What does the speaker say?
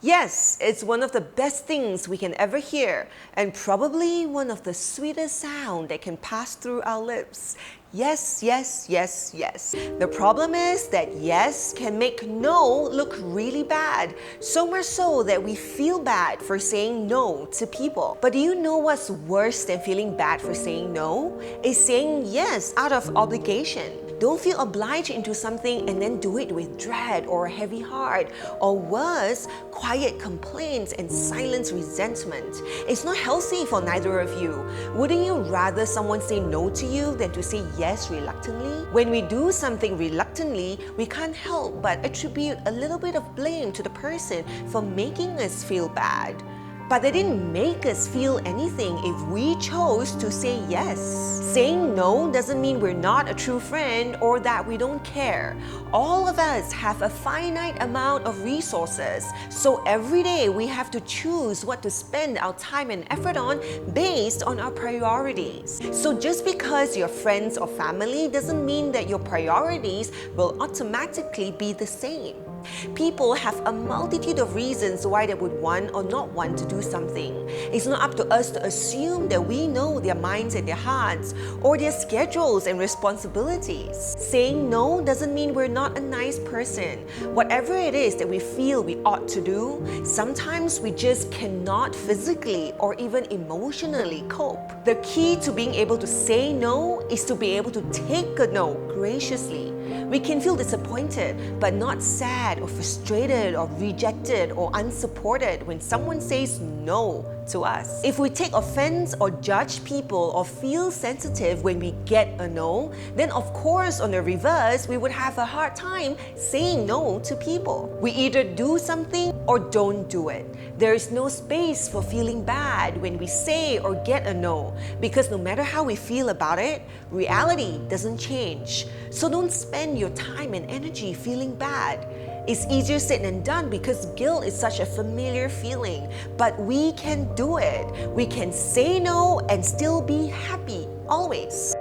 Yes, it's one of the best things we can ever hear, and probably one of the sweetest sounds that can pass through our lips. Yes, yes, yes, yes. The problem is that yes can make no look really bad, so much so that we feel bad for saying no to people. But do you know what's worse than feeling bad for saying no? Is saying yes out of obligation. Don't feel obliged into something and then do it with dread or a heavy heart, or worse, quiet complaints and silent resentment. It's not healthy for neither of you. Wouldn't you rather someone say no to you than to say yes reluctantly? When we do something reluctantly, we can't help but attribute a little bit of blame to the person for making us feel bad. But they didn't make us feel anything if we chose to say yes. Saying no doesn't mean we're not a true friend or that we don't care. All of us have a finite amount of resources, so every day we have to choose what to spend our time and effort on based on our priorities. So just because you're friends or family doesn't mean that your priorities will automatically be the same. People have a multitude of reasons why they would want or not want to do something. It's not up to us to assume that we know their minds and their hearts or their schedules and responsibilities. Saying no doesn't mean we're not a nice person. Whatever it is that we feel we ought to do, sometimes we just cannot physically or even emotionally cope. The key to being able to say no is to be able to take a no graciously. We can feel disappointed, but not sad or frustrated or rejected or unsupported when someone says no to us. If we take offense or judge people or feel sensitive when we get a no, then of course on the reverse, we would have a hard time saying no to people. We either do something or don't do it. There is no space for feeling bad when we say or get a no, because no matter how we feel about it, reality doesn't change. So don't spend your time and energy feeling bad. It's easier said than done because guilt is such a familiar feeling, but we can do it. We can say no and still be happy, always.